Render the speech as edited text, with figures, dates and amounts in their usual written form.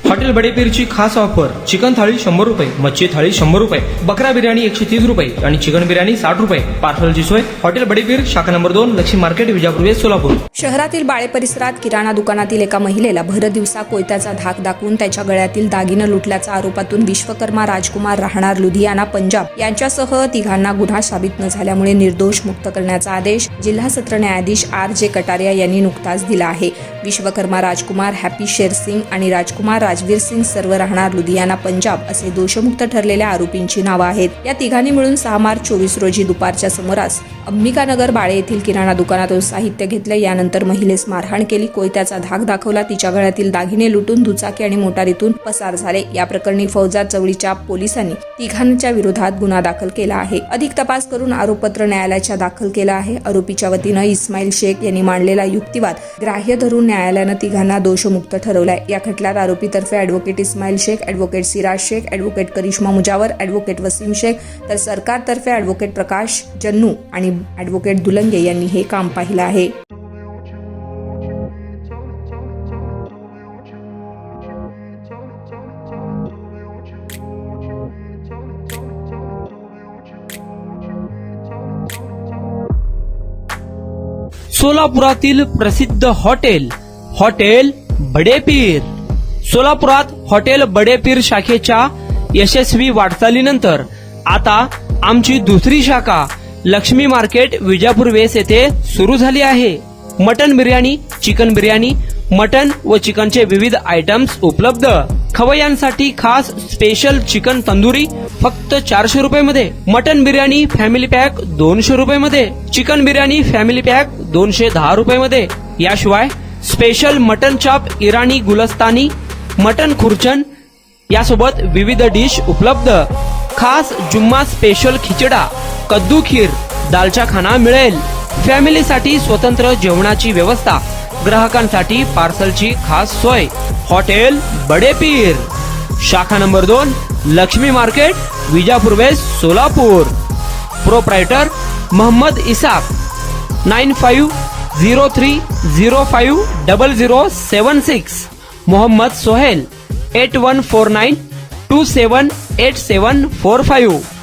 Hotel बडेपीरची खास offer. Chicken थाळी 100 रुपये, मच्छी थाळी 100 रुपये, बकरा बिर्याणी 130 रुपये आणि चिकन बिर्याणी 60 रुपये. पार्सलची सोय. हॉटेल बडेपीर, शाखा number 2, Laxmi market, Vijapur west, Solapur. शहरातील बाळे परिसरात किराणा दुकानातील एका महिलेला भर दिवसा कोयत्याचा धाक दाखवून त्याच्या गळ्यातील दागिनं लुटल्याच्या आरोपातून विश्वकर्मा राजकुमार राहणार लुधियाना पंजाब यांच्यासह तिघांना गुन्हा साबित न झाल्यामुळे निर्दोष मुक्त करण्याचा आदेश जिल्हा सत्र न्यायाधीश R.J. कटारिया यांनी नुकताच दिला आहे. विश्वकर्मा राजकुमार, हॅपी शेर सिंग आणि राजकुमार राजवीर सिंग सर्व राहणार लुधियाना पंजाब असे दोषमुक्त ठरलेल्या आरोपींची नावं आहेत. या तिघांनी मिळून 6 मार्च 24 रोजी दुपारच्या सुमारास अंबिकानगर बाळे येथील किराणा दुकानातून साहित्य घेतलं. यानंतर महिलेस मारहाण केली, कोयत्याचा धाक दाखवला, तिच्या गळ्यातील दागिने लुटून दुचाकी आणि मोटारीतून पसार झाले. या प्रकरणी फौजा चवळीच्या पोलिसांनी तिघांच्या विरोधात गुन्हा दाखल केला आहे. अधिक तपास करून आरोपपत्र न्यायालयाच्या दाखल केलं आहे. आरोपीच्या वतीनं इस्माईल शेख यांनी मांडलेला युक्तिवाद ग्राह्य धरून न्यायालयानं तिघांना दोषमुक्त ठरवलाय. या खटल्यात आरोपीतर्फे advocate Ismail Shaikh, advocate Siraj Shaikh, advocate Karishma Mujawar, advocate Wasim Shaikh तर सरकारतर्फे ॲडव्होकेट प्रकाश जन्नू आणि ॲडव्होकेट दुलंगे यांनी हे काम पाहिलं आहे. सोलापुरातील प्रसिद्ध हॉटेल बडेपीर. सोलापुरात हॉटेल बडेपीर शाखेच्या यशस्वी वाटचालीनंतर आता आमची दुसरी शाखा लक्ष्मी मार्केट, विजापूर वेस्ट येथे सुरू झाली आहे. Mutton biryani, chicken biryani, mutton व चिकनचे विविध आयटम्स उपलब्ध. खवय्यांसाठी खास स्पेशल चिकन तंदुरी फक्त 400 रुपये मध्ये, मटन बिर्याणी फॅमिली पॅक 200 रुपये मध्ये, चिकन बिर्याणी फॅमिली पॅक 210 रुपये मध्ये. याशिवाय स्पेशल मटन चाप, इराणी गुलस्तानी, मटन खुर्चन यासोबत विविध डिश उपलब्ध. खास जुम्मा स्पेशल खिचडा, कद्दू खीर, दालचा खाना मिळेल. फॅमिलीसाठी स्वतंत्र जेवणाची व्यवस्था, ग्राहकांसाठी पार्सलची खास सोय. हॉटेल बडेपीर, शाखा number 2, Laxmi market, Vijapur west, Solapur. Proprietor Mohammed Isaq. 9503050076. Mohammed Sohel. 8149278745.